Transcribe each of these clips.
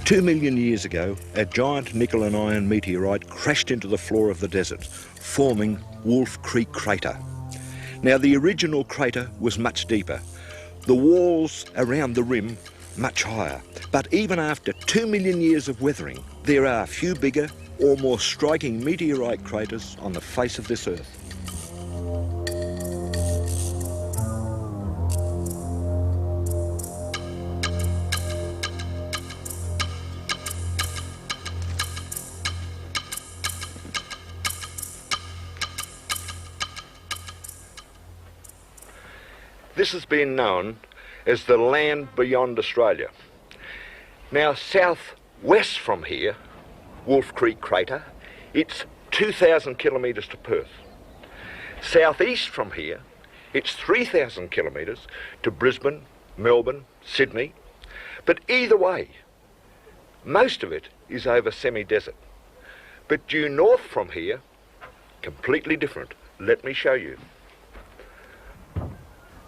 2 million years ago, a giant nickel and iron meteorite crashed into the floor of the desert, forming Wolf Creek Crater. Now, the original crater was much deeper, the walls around the rim much higher. But even after 2 million years of weathering, there are a few bigger or more striking meteorite craters on the face of this Earth. This has been known as the land beyond Australia. Now, southwest from here, Wolf Creek Crater, it's 2,000 kilometres to Perth. Southeast from here, it's 3,000 kilometres to Brisbane, Melbourne, Sydney. But either way, most of it is over semi-desert. But due north from here, completely different. Let me show you.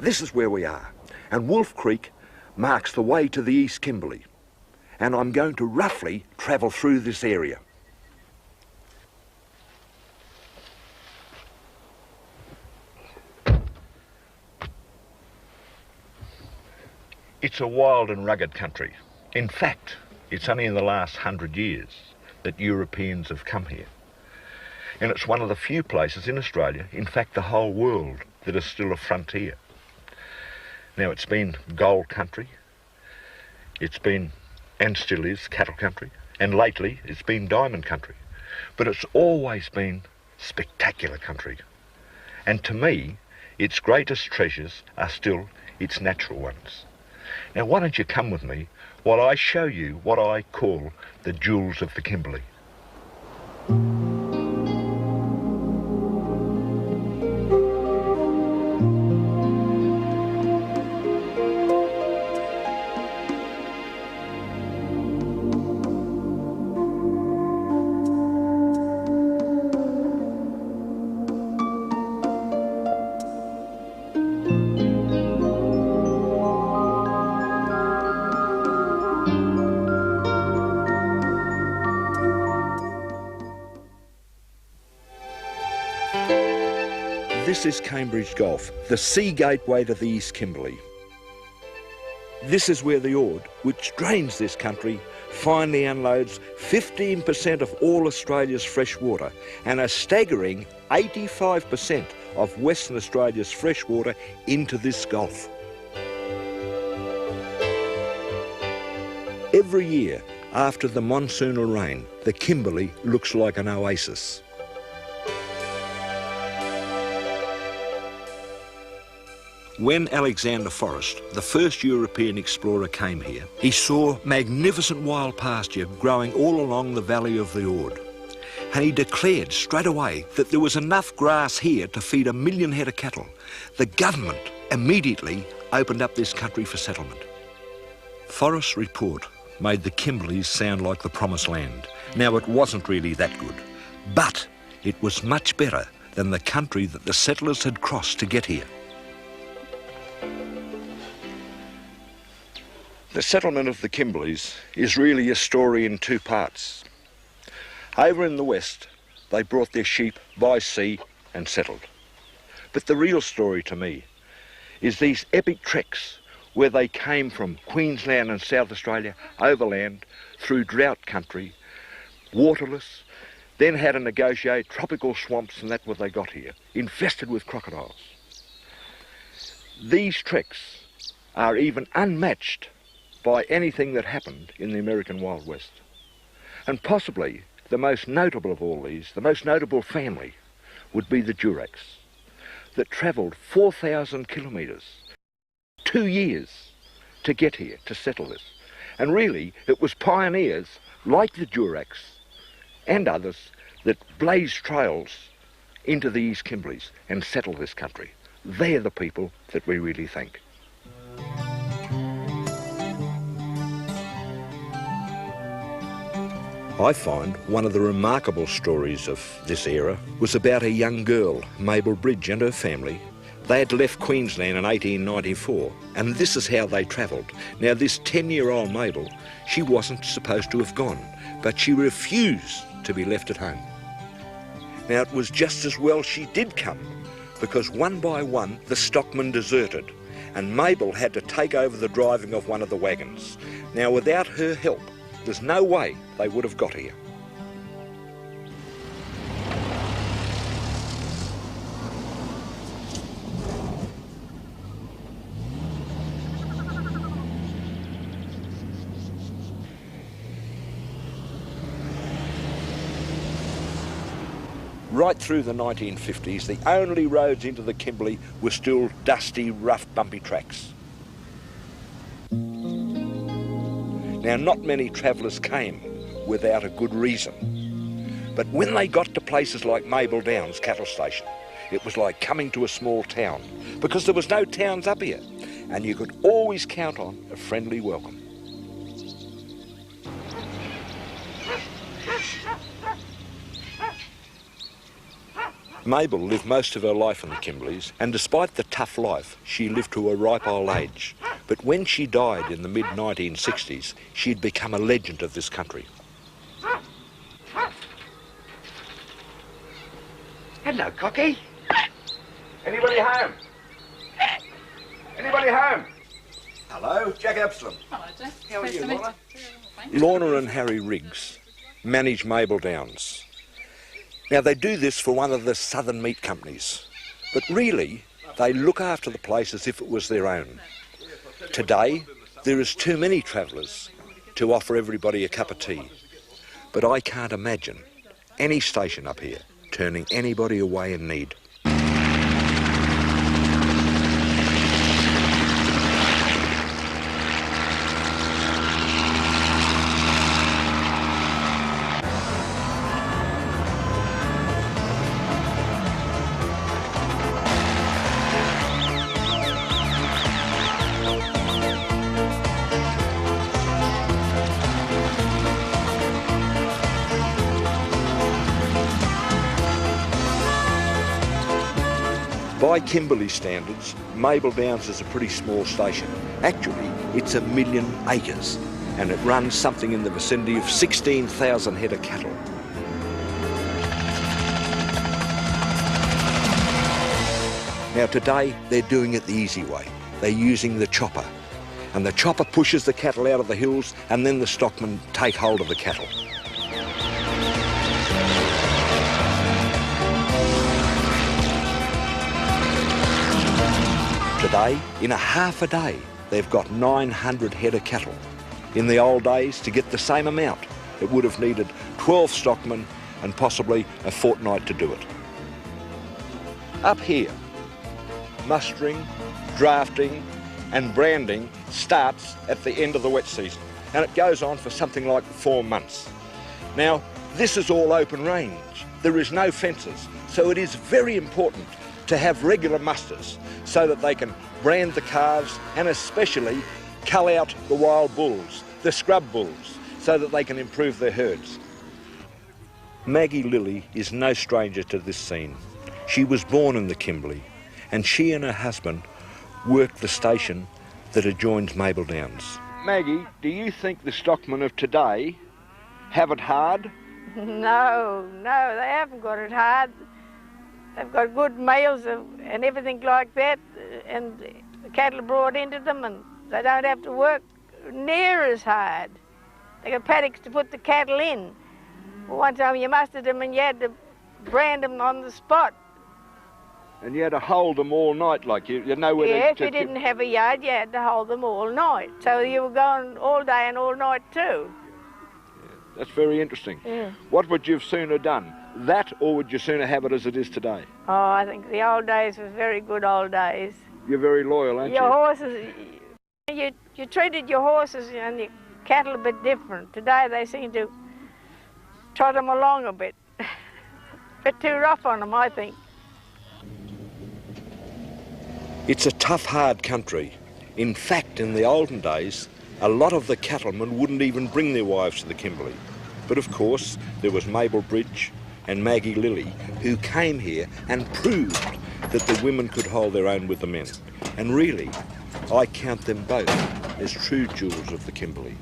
This is where we are, and Wolf Creek marks the way to the East Kimberley, and I'm going to roughly travel through this area. It's a wild and rugged country. In fact, it's only in the last 100 years that Europeans have come here. And it's one of the few places in Australia, in fact the whole world, that is still a frontier. Now, it's been gold country, it's been, and still is, cattle country, and lately it's been diamond country. But it's always been spectacular country. And to me, its greatest treasures are still its natural ones. Now, why don't you come with me while I show you what I call the jewels of the Kimberley. This is Cambridge Gulf, the sea gateway to the East Kimberley. This is where the Ord, which drains this country, finally unloads 15% of all Australia's fresh water and a staggering 85% of Western Australia's fresh water into this gulf. Every year, after the monsoonal rain, the Kimberley looks like an oasis. When Alexander Forrest, the first European explorer, came here, he saw magnificent wild pasture growing all along the valley of the Ord. And he declared straight away that there was enough grass here to feed 1 million head of cattle. The government immediately opened up this country for settlement. Forrest's report made the Kimberleys sound like the promised land. Now, it wasn't really that good, but it was much better than the country that the settlers had crossed to get here. The settlement of the Kimberleys is really a story in two parts. Over in the west, they brought their sheep by sea and settled. But the real story to me is these epic treks where they came from Queensland and South Australia, overland, through drought country, waterless, then had to negotiate tropical swamps, and that's what they got here, infested with crocodiles. These treks are even unmatched by anything that happened in the American Wild West. And possibly the most notable of all these, the most notable family, would be the Duracs, that travelled 4,000 kilometres, 2 years to get here, to settle this. And really, it was pioneers like the Duracs and others that blazed trails into the East Kimberleys and settled this country. They're the people that we really thank. I find one of the remarkable stories of this era was about a young girl, Mabel Bridge, and her family They had left Queensland in 1894, and this is how they travelled. Now, this 10-year-old Mabel, she wasn't supposed to have gone, but she refused to be left at home. Now, it was just as well she did come, because one by one, the stockmen deserted, and Mabel had to take over the driving of one of the wagons. Now, without her help, there's no way they would have got here. Right through the 1950s, the only roads into the Kimberley were still dusty, rough, bumpy tracks. Now, not many travellers came without a good reason. But when they got to places like Mabel Downs cattle station, it was like coming to a small town, because there was no towns up here, and you could always count on a friendly welcome. Mabel lived most of her life in the Kimberleys, and despite the tough life, she lived to a ripe old age. But when she died in the mid-1960s, she'd become a legend of this country. Hello, Cocky. Anybody home? Anybody home? Hello, Jack Absalom. Hello, Jack. How are you, Lorna? Lorna and Harry Riggs manage Mabel Downs. Now, they do this for one of the southern meat companies, but really, they look after the place as if it was their own. Today, there is too many travellers to offer everybody a cup of tea, but I can't imagine any station up here turning anybody away in need. By Kimberley standards, Mabel Downs is a pretty small station. Actually, it's 1 million acres, and it runs something in the vicinity of 16,000 head of cattle. Now today, they're doing it the easy way. They're using the chopper, and the chopper pushes the cattle out of the hills, and then the stockmen take hold of the cattle. Today, in a half a day, they've got 900 head of cattle. In the old days, to get the same amount, it would have needed 12 stockmen and possibly a fortnight to do it. Up here, mustering, drafting and branding starts at the end of the wet season, and it goes on for something like 4 months. Now, this is all open range. There is no fences, so it is very important to have regular musters so that they can brand the calves and especially cull out the wild bulls, the scrub bulls, so that they can improve their herds. Maggie Lilly is no stranger to this scene. She was born in the Kimberley, and she and her husband worked the station that adjoins Mabel Downs. Maggie, do you think the stockmen of today have it hard? No, they haven't got it hard. They've got good males and everything like that, and the cattle are brought into them, and they don't have to work near as hard. They got paddocks to put the cattle in. Well, one time you mustered them and you had to brand them on the spot. And you had to hold them all night, like you know where yeah, if you didn't have a yard, you had to hold them all night. So you were going all day and all night too. Yeah, that's very interesting. Yeah. What would you have sooner done? That, or would you sooner have it as it is today? Oh, I think the old days were very good old days. You're very loyal, aren't you? Your horses, you treated your horses and your cattle a bit different. Today they seem to trot them along a bit. Bit too rough on them, I think. It's a tough, hard country. In fact, in the olden days, a lot of the cattlemen wouldn't even bring their wives to the Kimberley. But of course, there was Mabel Bridge and Maggie Lilly, who came here and proved that the women could hold their own with the men. And really, I count them both as true jewels of the Kimberley.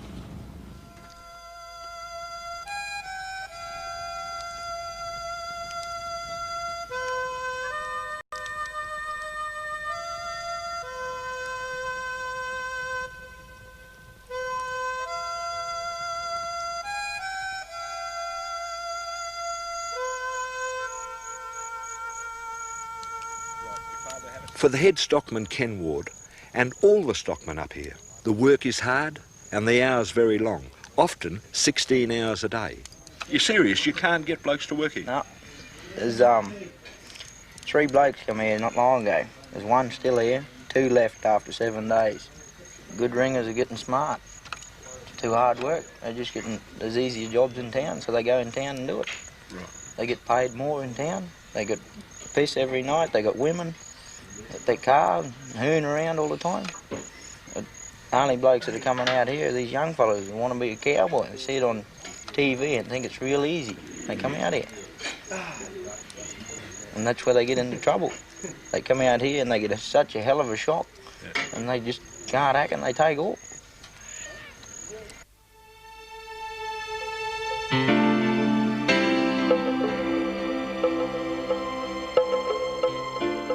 For the head stockman Ken Ward and all the stockmen up here, the work is hard and the hours very long, often 16 hours a day. You're serious? You can't get blokes to work here? No. There's 3 blokes come here not long ago. There's 1 still here, 2 left after 7 days. Good ringers are getting smart. It's too hard work. They're just getting, there's easier jobs in town, so they go in town and do it. Right. They get paid more in town. They got piss every night. They got women. Their car and hoon around all the time. The only blokes that are coming out here are these young fellas who want to be a cowboy. They see it on TV and think it's real easy. They come out here. And that's where they get into trouble. They come out here and they get such a hell of a shock. And they just can't act and they take off.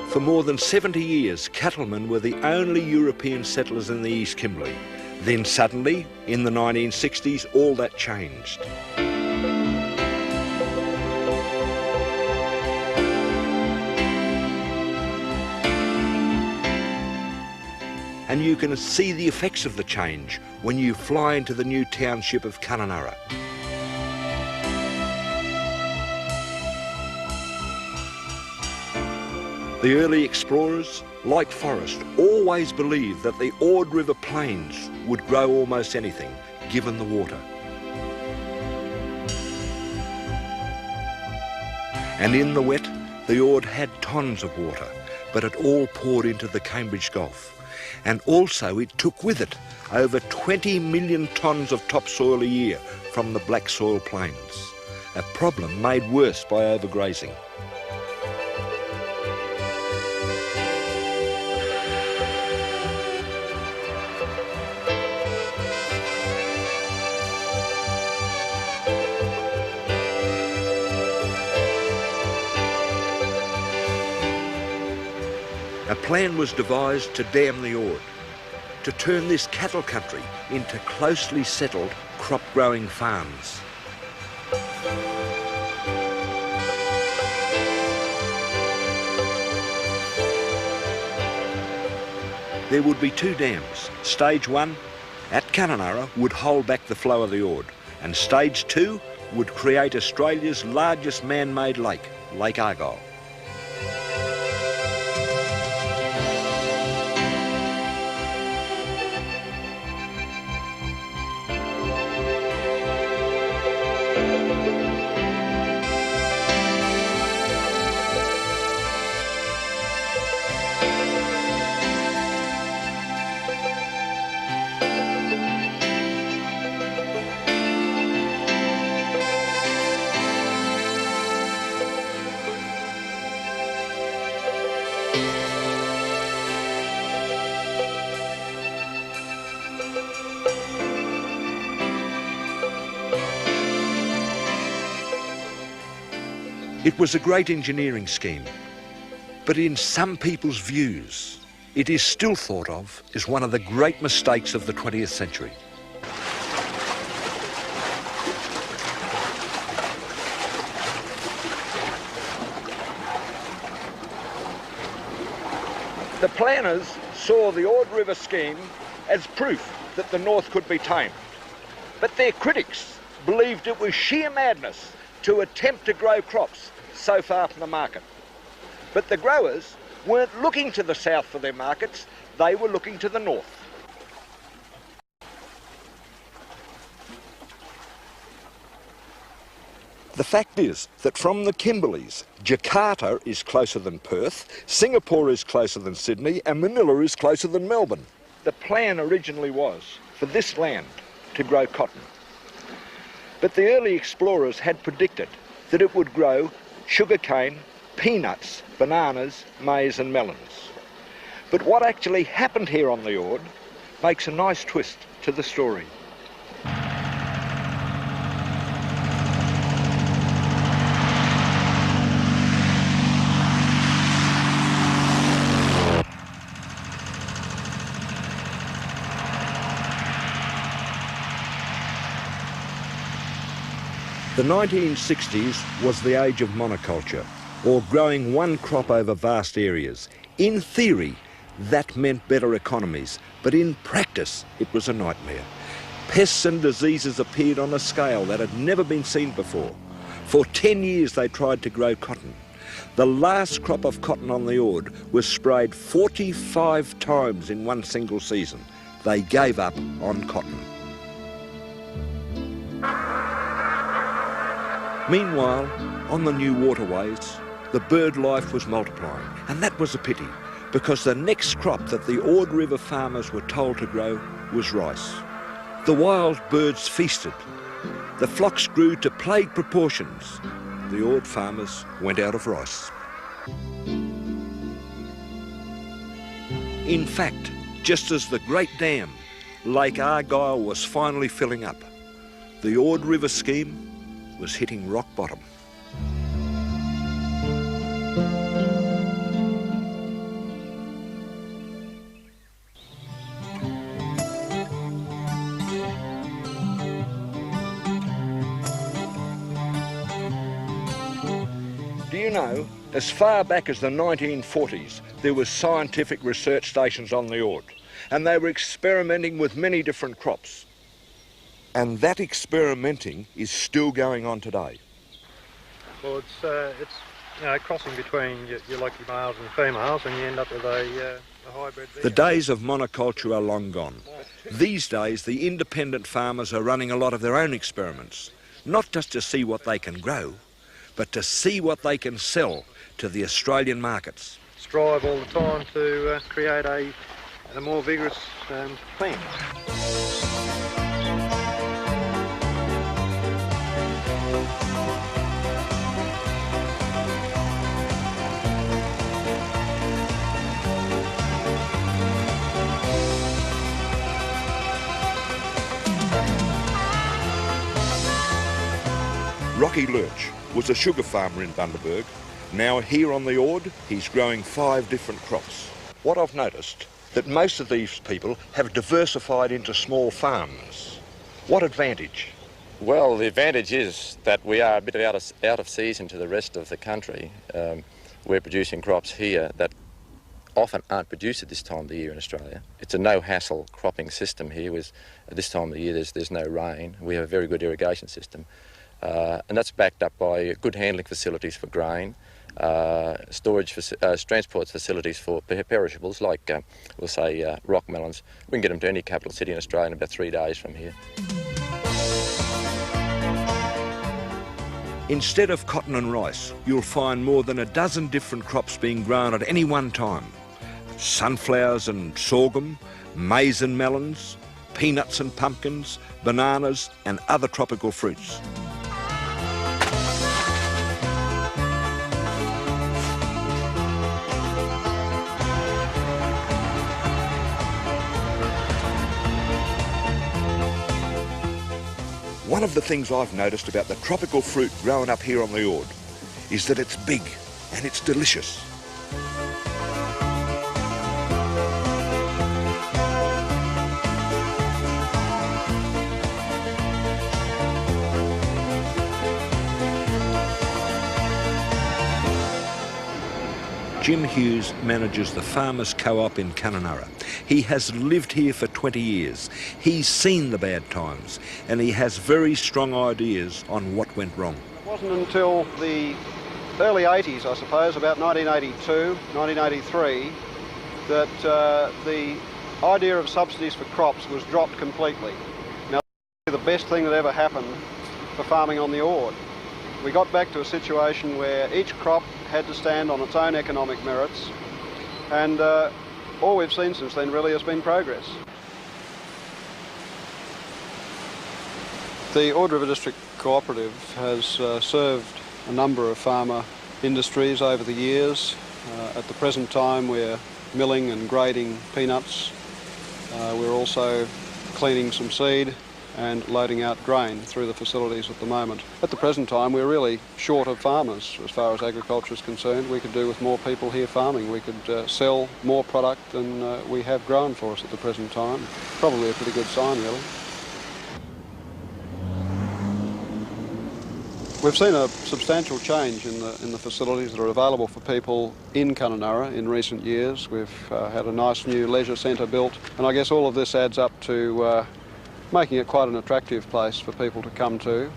For more than 70 years, cattlemen were the only European settlers in the East Kimberley. Then suddenly, in the 1960s, all that changed. And you can see the effects of the change when you fly into the new township of Kununurra. The early explorers, like Forrest, always believed that the Ord River plains would grow almost anything, given the water. And in the wet, the Ord had tons of water, but it all poured into the Cambridge Gulf. And also it took with it over 20 million tonnes of topsoil a year from the black soil plains, a problem made worse by overgrazing. A plan was devised to dam the Ord, to turn this cattle country into closely settled crop-growing farms. There would be 2 dams. Stage 1 at Kununurra would hold back the flow of the Ord, and Stage 2 would create Australia's largest man-made lake, Lake Argyle. It was a great engineering scheme, but in some people's views, it is still thought of as one of the great mistakes of the 20th century. The planners saw the Ord River scheme as proof that the North could be tamed, but their critics believed it was sheer madness to attempt to grow crops so far from the market. But the growers weren't looking to the south for their markets, they were looking to the north. The fact is that from the Kimberleys, Jakarta is closer than Perth, Singapore is closer than Sydney, and Manila is closer than Melbourne. The plan originally was for this land to grow cotton. But the early explorers had predicted that it would grow sugarcane, peanuts, bananas, maize and melons. But what actually happened here on the Ord makes a nice twist to the story. The 1960s was the age of monoculture, or growing one crop over vast areas. In theory, that meant better economies, but in practice, it was a nightmare. Pests and diseases appeared on a scale that had never been seen before. For 10 years, they tried to grow cotton. The last crop of cotton on the Ord was sprayed 45 times in one single season. They gave up on cotton. Meanwhile, on the new waterways, the bird life was multiplying, and that was a pity, because the next crop that the Ord River farmers were told to grow was rice. The wild birds feasted. The flocks grew to plague proportions. The Ord farmers went out of rice. In fact, just as the Great Dam, Lake Argyle was finally filling up, the Ord River scheme was hitting rock bottom. Do you know, as far back as the 1940s, there was scientific research stations on the Ord, and they were experimenting with many different crops. And that experimenting is still going on today. Well, it's crossing between your lucky males and females, and you end up with a hybrid. The days of monoculture are long gone. These days, the independent farmers are running a lot of their own experiments, not just to see what they can grow, but to see what they can sell to the Australian markets. Strive all the time to create a more vigorous plant. Rocky Lurch was a sugar farmer in Bundaberg. Now here on the Ord, he's growing 5 different crops. What I've noticed, that most of these people have diversified into small farms. What advantage? Well, the advantage is that we are a bit out of season to the rest of the country. We're producing crops here that often aren't produced at this time of the year in Australia. It's a no-hassle cropping system here. At this time of the year, there's no rain. We have a very good irrigation system. And that's backed up by good handling facilities for grain, transport facilities for perishables like, we'll say, rock melons. We can get them to any capital city in Australia in about 3 days from here. Instead of cotton and rice, you'll find more than a dozen different crops being grown at any one time. Sunflowers and sorghum, maize and melons, peanuts and pumpkins, bananas and other tropical fruits. One of the things I've noticed about the tropical fruit growing up here on the Ord is that it's big and it's delicious. Jim Hughes manages the Farmers Co-op in Kununurra. He has lived here for 20 years. He's seen the bad times and he has very strong ideas on what went wrong. It wasn't until the early 80s, I suppose, about 1982, 1983, that the idea of subsidies for crops was dropped completely. Now, the best thing that ever happened for farming on the Ord. We got back to a situation where each crop had to stand on its own economic merits, and all we've seen since then really has been progress. The Ord River District Cooperative has served a number of farmer industries over the years. At the present time we're milling and grading peanuts. We're also cleaning some seed and loading out grain through the facilities at the moment. At the present time we're really short of farmers as far as agriculture is concerned. We could do with more people here farming. We could sell more product than we have grown for us at the present time. Probably a pretty good sign, really. We've seen a substantial change in the facilities that are available for people in Kununurra in recent years. We've had a nice new leisure centre built, and I guess all of this adds up to making it quite an attractive place for people to come to.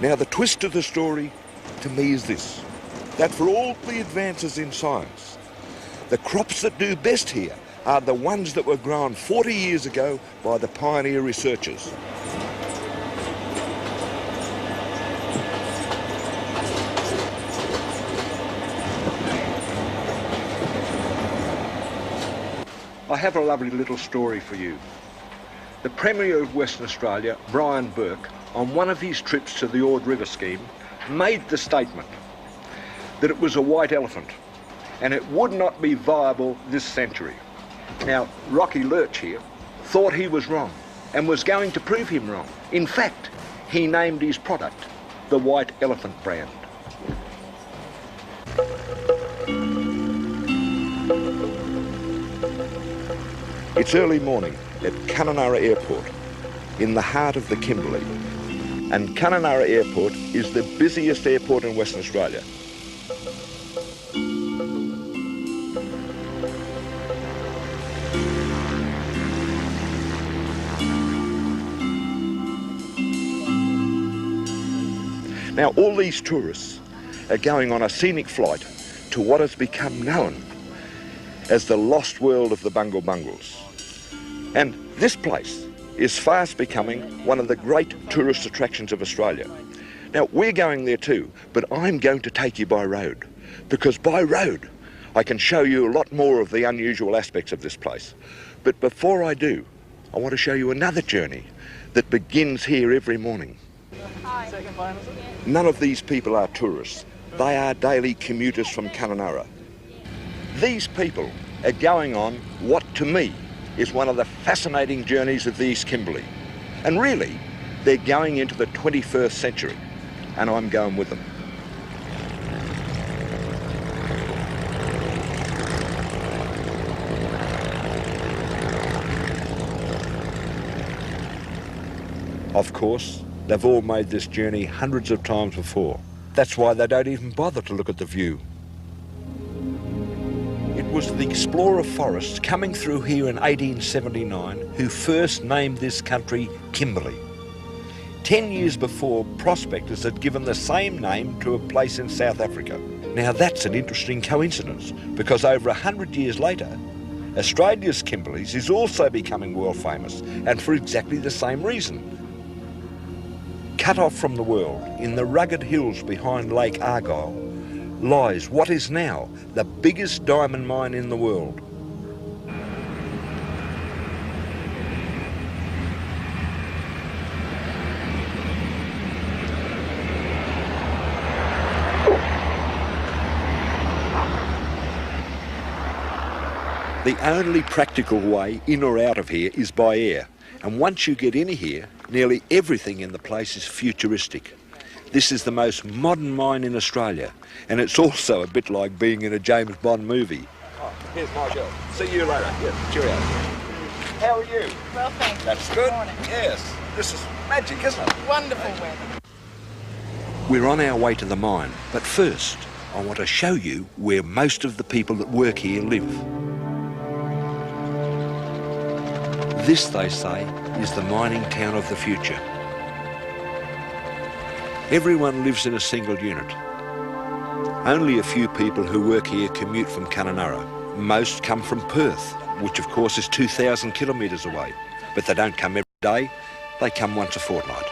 Now the twist of the story to me is this, that for all the advances in science, the crops that do best here are the ones that were grown 40 years ago by the pioneer researchers. I have a lovely little story for you. The Premier of Western Australia, Brian Burke, on one of his trips to the Ord River scheme, made the statement that it was a white elephant and it would not be viable this century. Now, Rocky Lurch here thought he was wrong and was going to prove him wrong. In fact, he named his product the White Elephant brand. It's early morning at Kununurra Airport, in the heart of the Kimberley. And Kununurra Airport is the busiest airport in Western Australia. Now, all these tourists are going on a scenic flight to what has become known as the lost world of the Bungle Bungles. And this place is fast becoming one of the great tourist attractions of Australia. Now, we're going there too, but I'm going to take you by road, because by road I can show you a lot more of the unusual aspects of this place. But before I do, I want to show you another journey that begins here every morning. None of these people are tourists. They are daily commuters from Kununurra. These people are going on what, to me, is one of the fascinating journeys of the East Kimberley. And really, they're going into the 21st century, and I'm going with them. Of course, they've all made this journey hundreds of times before. That's why they don't even bother to look at the view. It was the explorer Forrest coming through here in 1879 who first named this country Kimberley. 10 years before, prospectors had given the same name to a place in South Africa. Now that's an interesting coincidence, because over 100 years later, Australia's Kimberleys is also becoming world famous, and for exactly the same reason. Cut off from the world, in the rugged hills behind Lake Argyle, lies what is now the biggest diamond mine in the world. The only practical way in or out of here is by air, and once you get in here, nearly everything in the place is futuristic. This is the most modern mine in Australia, and it's also a bit like being in a James Bond movie. Oh, here's my girl. See you later. Yeah, cheerio. How are you? Well, thank you. That's good. Good morning. Yes, this is magic, isn't it? Wonderful weather. We're on our way to the mine, but first I want to show you where most of the people that work here live. This, they say, is the mining town of the future. Everyone lives in a single unit. Only a few people who work here commute from Kununurra. Most come from Perth, which of course is 2,000 kilometres away. But they don't come every day, they come once a fortnight.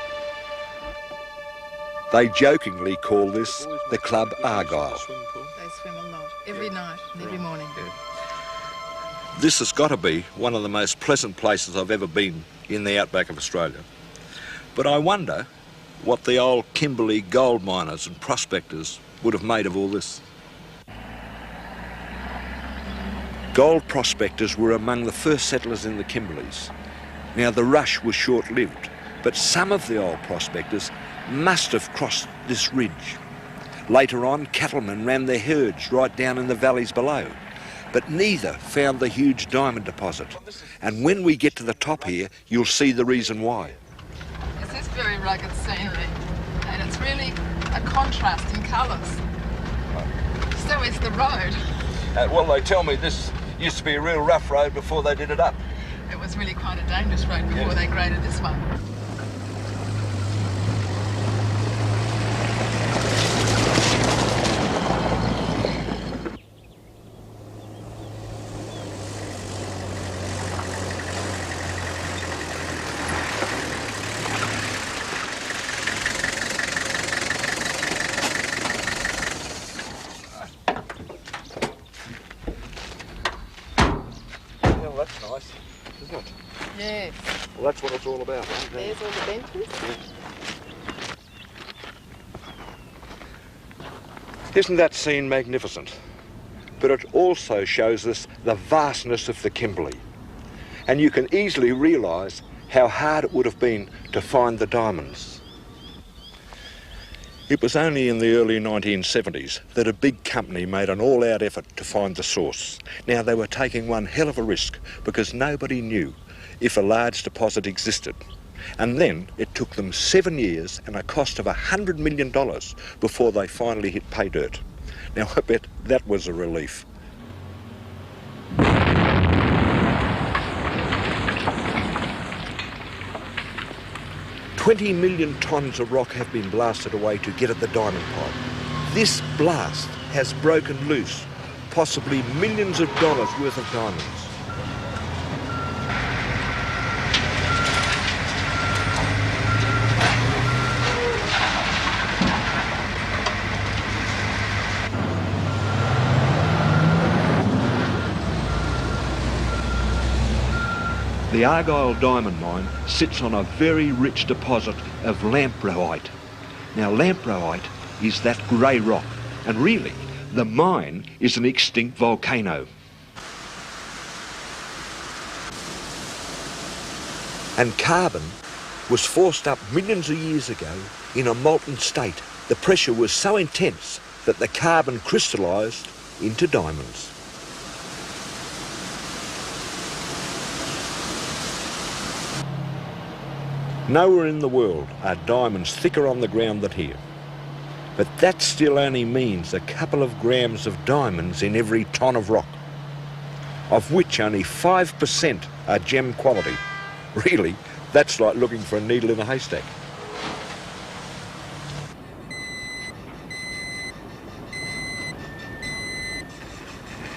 They jokingly call this the Club Argyle. They swim a lot, every night and every morning. This has got to be one of the most pleasant places I've ever been in the outback of Australia. But I wonder what the old Kimberley gold miners and prospectors would have made of all this. Gold prospectors were among the first settlers in the Kimberleys. Now, the rush was short-lived, but some of the old prospectors must have crossed this ridge. Later on, cattlemen ran their herds right down in the valleys below, but neither found the huge diamond deposit. And when we get to the top here, you'll see the reason why. This is very rugged scenery, and it's really a contrast in colours. So is the road. Well, they tell me this used to be a real rough road before they did it up. It was really quite a dangerous road before they graded this one. That's nice, isn't it? Yes. Well, that's what it's all about. There's all the benches. Isn't that scene magnificent? But it also shows us the vastness of the Kimberley. And you can easily realise how hard it would have been to find the diamonds. It was only in the early 1970s that a big company made an all-out effort to find the source. Now, they were taking one hell of a risk because nobody knew if a large deposit existed. And then it took them 7 years and a cost of $100 million before they finally hit pay dirt. Now, I bet that was a relief. $20 million tonnes of rock have been blasted away to get at the diamond pipe. This blast has broken loose possibly millions of dollars worth of diamonds. The Argyle diamond mine sits on a very rich deposit of lamproite. Now, lamproite is that grey rock, and really, the mine is an extinct volcano. And carbon was forced up millions of years ago in a molten state. The pressure was so intense that the carbon crystallised into diamonds. Nowhere in the world are diamonds thicker on the ground than here. But that still only means a couple of grams of diamonds in every tonne of rock, of which only 5% are gem quality. Really, that's like looking for a needle in a haystack.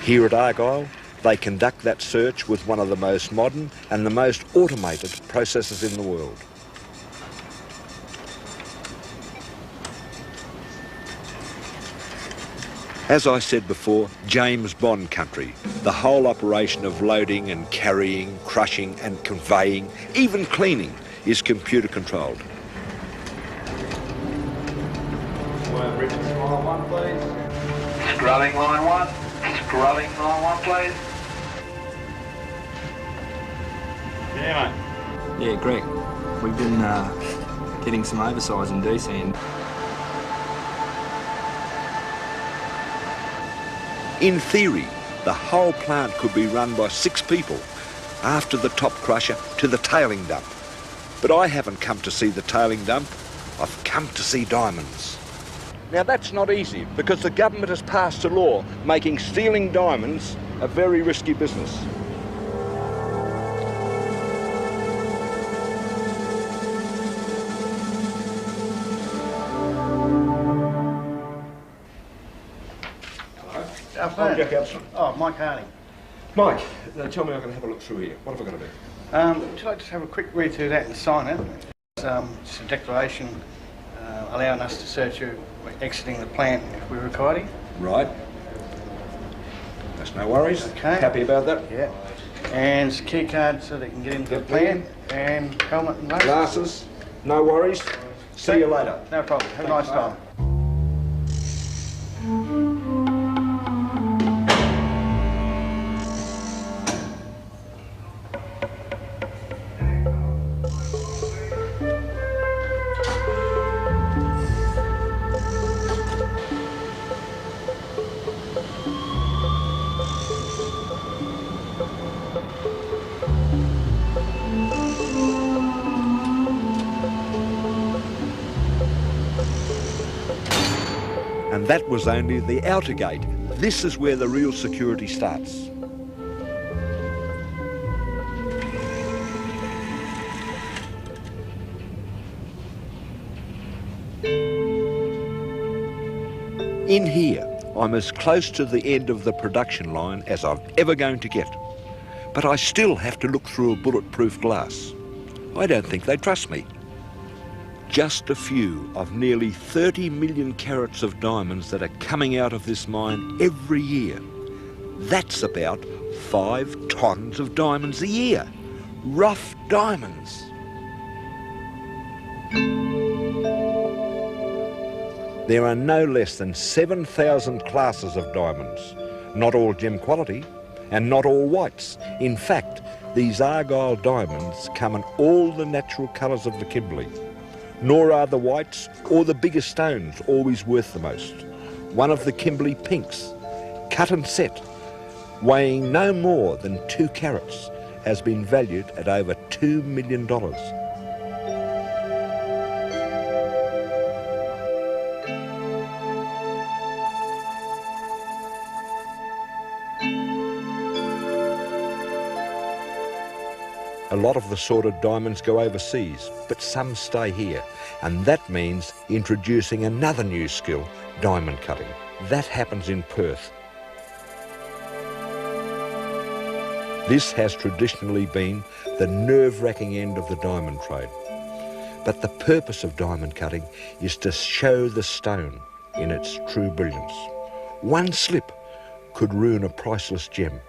Here at Argyle, they conduct that search with one of the most modern and the most automated processes in the world. As I said before, James Bond country. The whole operation of loading and carrying, crushing and conveying, even cleaning, is computer controlled. Line 1, please. Scrolling line 1. Scrolling line 1, please. Yeah, mate. Yeah, Greg. We've been getting some oversize in DC and... In theory, the whole plant could be run by 6 people, after the top crusher to the tailing dump. But I haven't come to see the tailing dump, I've come to see diamonds. Now that's not easy, because the government has passed a law making stealing diamonds a very risky business. I'm Jack Absalom. Oh, Mike Harley. Mike, tell me I can have a look through here. What have I got to do? Would you like to have a quick read through that and sign it? It's just a declaration allowing us to search you exiting the plant if we require you. Right. That's no worries. Okay. Happy about that? Yeah. And it's a key card so they can get into the plant, and helmet and glasses. Glasses, no worries. See you later. No problem. Have a nice time. And that was only the outer gate. This is where the real security starts. In here, I'm as close to the end of the production line as I'm ever going to get. But I still have to look through a bulletproof glass. I don't think they trust me. Just a few of nearly 30 million carats of diamonds that are coming out of this mine every year. That's about 5 tons of diamonds a year. Rough diamonds. There are no less than 7,000 classes of diamonds, not all gem quality and not all whites. In fact, these Argyle diamonds come in all the natural colours of the Kimberley. Nor are the whites or the bigger stones always worth the most. One of the Kimberley pinks, cut and set, weighing no more than 2 carats, has been valued at over $2 million. A lot of the sorted diamonds go overseas, but some stay here, and that means introducing another new skill, diamond cutting. That happens in Perth. This has traditionally been the nerve-wracking end of the diamond trade. But the purpose of diamond cutting is to show the stone in its true brilliance. One slip could ruin a priceless gem.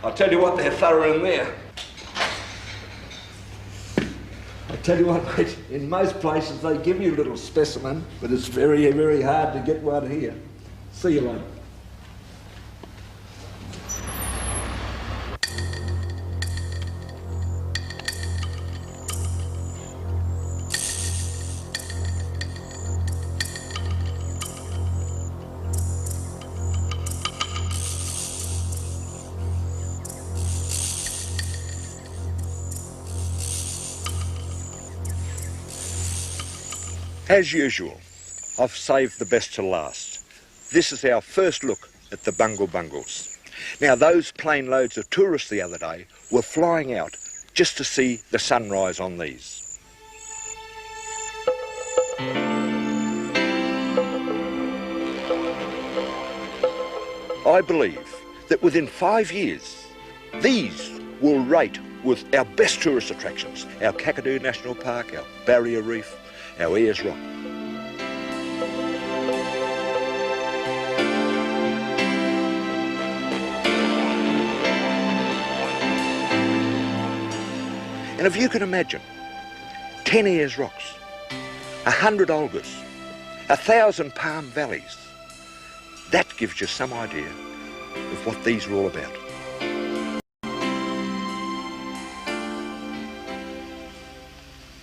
I'll tell you what, they're thorough in there. I tell you what, mate, in most places they give you a little specimen, but it's very, very hard to get one here. See you later. As usual, I've saved the best to last. This is our first look at the Bungle Bungles. Now, those plane loads of tourists the other day were flying out just to see the sunrise on these. I believe that within 5 years, these will rate with our best tourist attractions, our Kakadu National Park, our Barrier Reef, our Ayers Rock. And if you can imagine 10 Ayers Rocks, 100 Olgas, 1,000 Palm Valleys, that gives you some idea of what these are all about.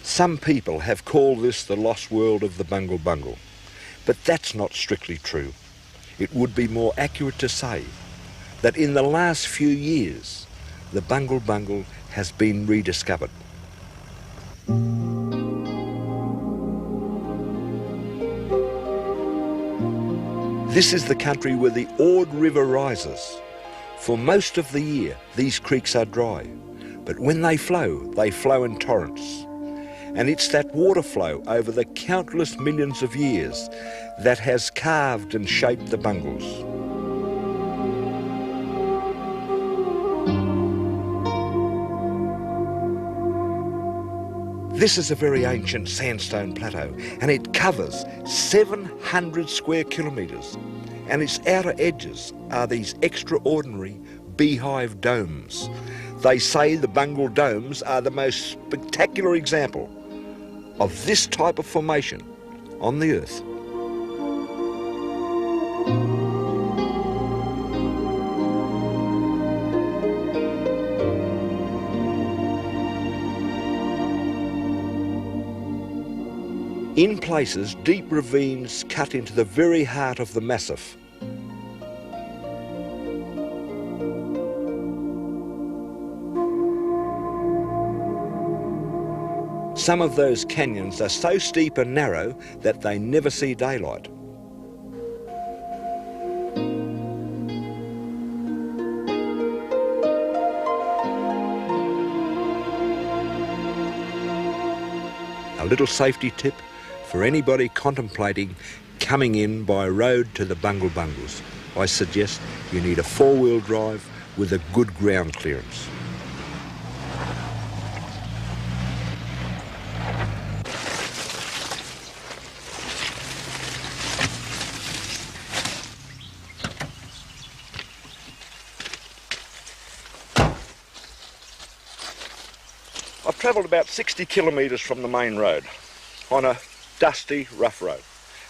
Some people have called this the lost world of the Bungle Bungle, but that's not strictly true. It would be more accurate to say that in the last few years, the Bungle Bungle has been rediscovered. This is the country where the Ord River rises. For most of the year, these creeks are dry, but when they flow in torrents. And it's that water flow over the countless millions of years that has carved and shaped the Bungles. This is a very ancient sandstone plateau, and it covers 700 square kilometres, and its outer edges are these extraordinary beehive domes. They say the Bungle domes are the most spectacular example of this type of formation on the earth. In places, deep ravines cut into the very heart of the massif. Some of those canyons are so steep and narrow that they never see daylight. A little safety tip for anybody contemplating coming in by road to the Bungle Bungles. I suggest you need a four-wheel drive with a good ground clearance. I've travelled about 60 kilometres from the main road on a dusty, rough road,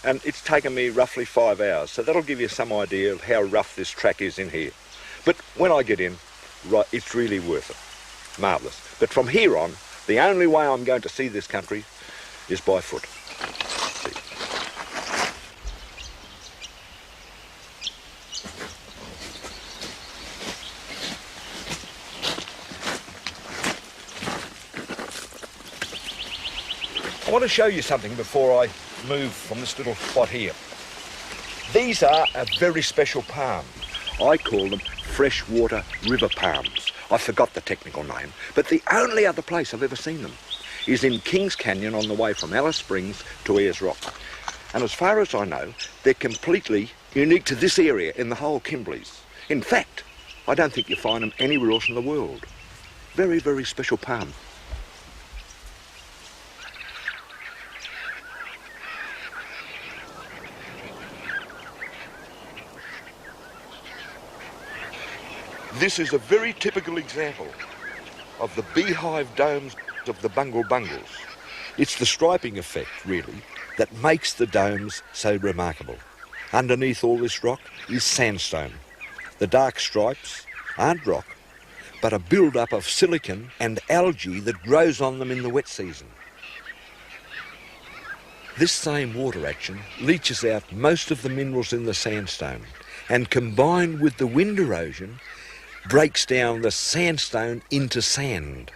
and it's taken me roughly 5 hours, so that'll give you some idea of how rough this track is in here. But when I get in, right, it's really worth it. Marvellous. But from here on, the only way I'm going to see this country is by foot. I want to show you something before I move from this little spot here. These are a very special palm. I call them freshwater river palms. I forgot the technical name, but the only other place I've ever seen them is in Kings Canyon on the way from Alice Springs to Ayers Rock. And as far as I know, they're completely unique to this area in the whole Kimberleys. In fact, I don't think you find them anywhere else in the world. Very, very special palm. This is a very typical example of the beehive domes of the Bungle Bungles. It's the striping effect, really, that makes the domes so remarkable. Underneath all this rock is sandstone. The dark stripes aren't rock, but a build-up of silicon and algae that grows on them in the wet season. This same water action leaches out most of the minerals in the sandstone, and combined with the wind erosion, breaks down the sandstone into sand.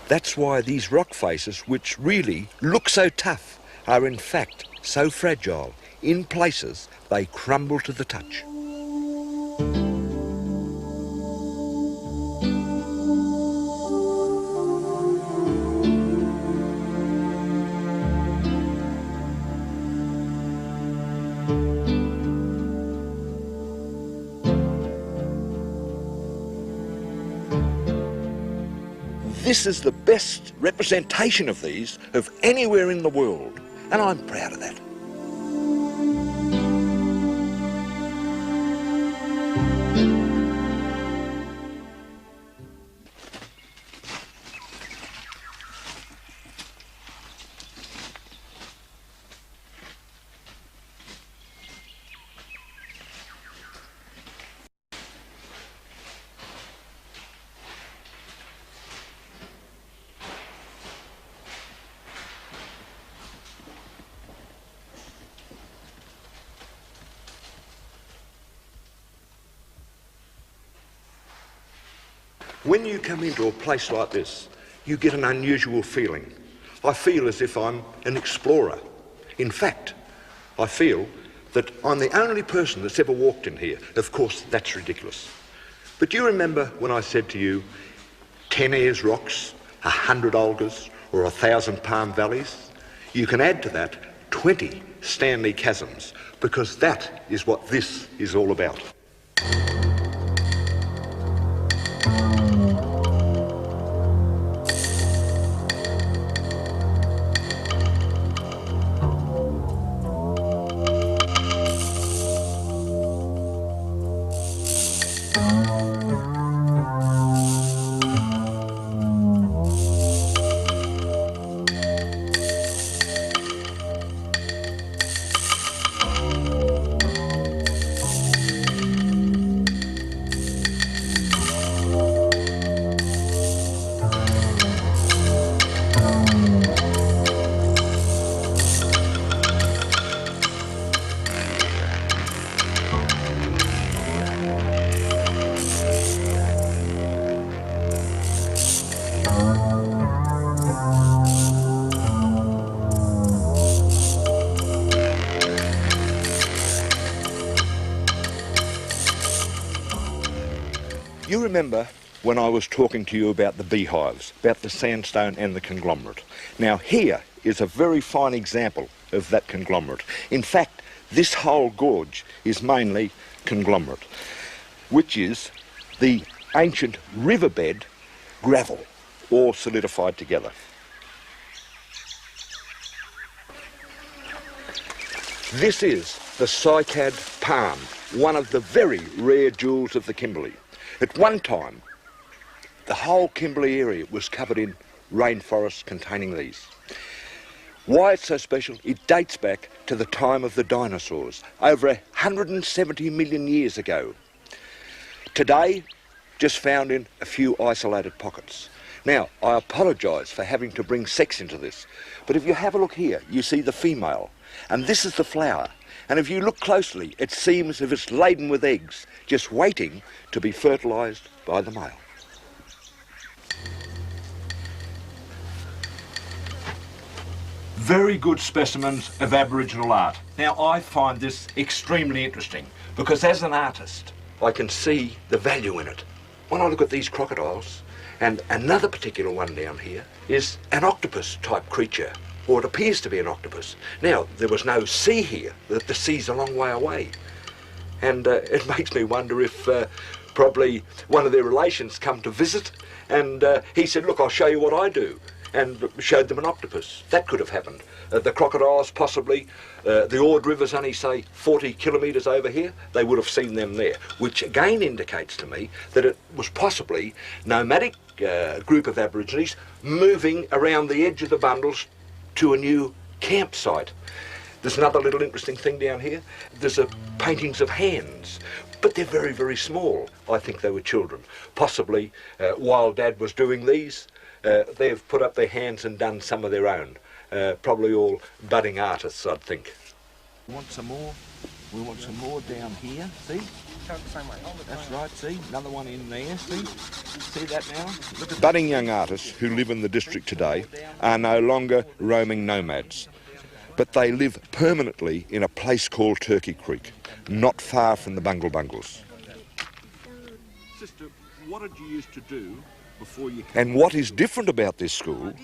That's why these rock faces, which really look so tough, are in fact so fragile. In places, they crumble to the touch. This is the best representation of these of anywhere in the world, and I'm proud of that. When you come into a place like this, you get an unusual feeling. I feel as if I'm an explorer. In fact, I feel that I'm the only person that's ever walked in here. Of course, that's ridiculous. But do you remember when I said to you, 10 Ayers rocks, 100 Olgas, or 1,000 Palm Valleys? You can add to that 20 Stanley Chasms, because that is what this is all about. You remember when I was talking to you about the beehives, about the sandstone and the conglomerate. Now here is a very fine example of that conglomerate. In fact, this whole gorge is mainly conglomerate, which is the ancient riverbed gravel, all solidified together. This is the cycad palm, one of the very rare jewels of the Kimberley. At one time, the whole Kimberley area was covered in rainforests containing these. Why it's so special? It dates back to the time of the dinosaurs, over 170 million years ago. Today, just found in a few isolated pockets. Now, I apologise for having to bring sex into this, but if you have a look here, you see the female, and this is the flower. And if you look closely, it seems as if it's laden with eggs, just waiting to be fertilised by the male. Very good specimens of Aboriginal art. Now, I find this extremely interesting because as an artist, I can see the value in it. When I look at these crocodiles, and another particular one down here is an octopus type creature, or it appears to be an octopus. Now, there was no sea here, the sea's a long way away. And it makes me wonder if probably one of their relations come to visit and he said, look, I'll show you what I do, and showed them an octopus. That could have happened. The crocodiles possibly, the Ord River's only say 40 kilometres over here, they would have seen them there, which again indicates to me that it was possibly nomadic group of Aborigines moving around the edge of the bundles to a new campsite. There's another little interesting thing down here. There's paintings of hands, but they're very, very small. I think they were children. Possibly, while Dad was doing these, they've put up their hands and done some of their own. Probably all budding artists, I'd think. We want some more. We want some more down here, see? That's right, see? Another one in there, see? See that now? Budding young artists who live in the district today are no longer roaming nomads, but they live permanently in a place called Turkey Creek, not far from the Bungle Bungles. Sister, what did you used to do before you... And what is different about this school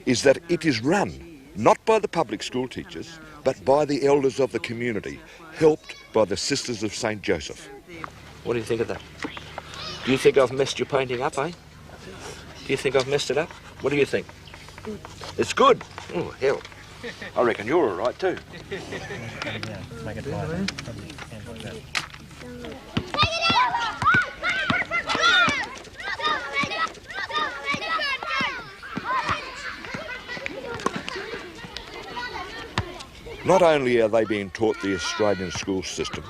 is that it is run not by the public school teachers, but by the elders of the community, helped by the Sisters of St. Joseph. What do you think of that? Do you think I've messed your painting up, eh? Do you think I've messed it up? What do you think? Good. It's good? Oh, hell. I reckon you're all right too. Make it lighter. Not only are they being taught the Australian school system,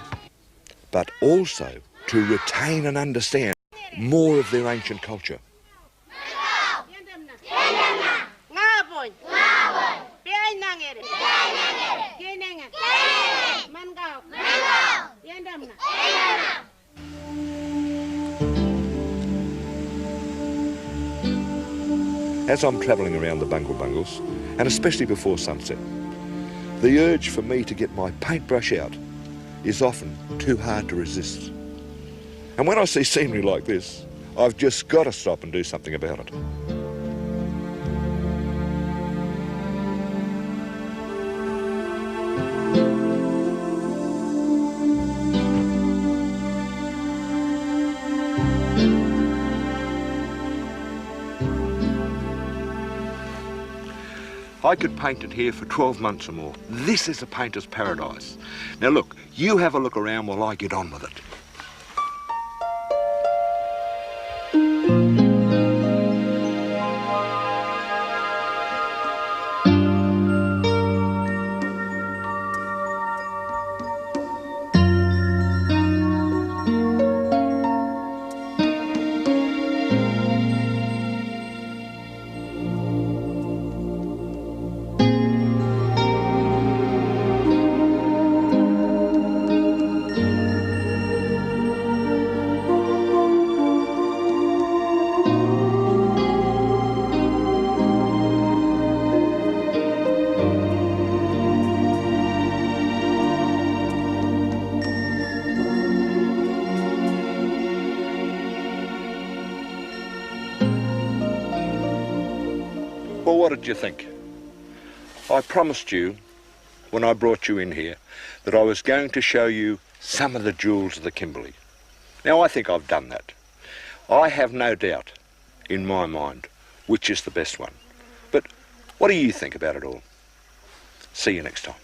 but also to retain and understand more of their ancient culture. as I'm travelling around the bungle bungles, and especially before sunset, the urge for me to get my paintbrush out is often too hard to resist. And when I see scenery like this, I've just got to stop and do something about it. I could paint it here for 12 months or more. This is a painter's paradise. Now look, you have a look around while I get on with it. Well, what did you think? I promised you, when I brought you in here, that I was going to show you some of the jewels of the Kimberley. Now, I think I've done that. I have no doubt, in my mind, which is the best one. But what do you think about it all? See you next time.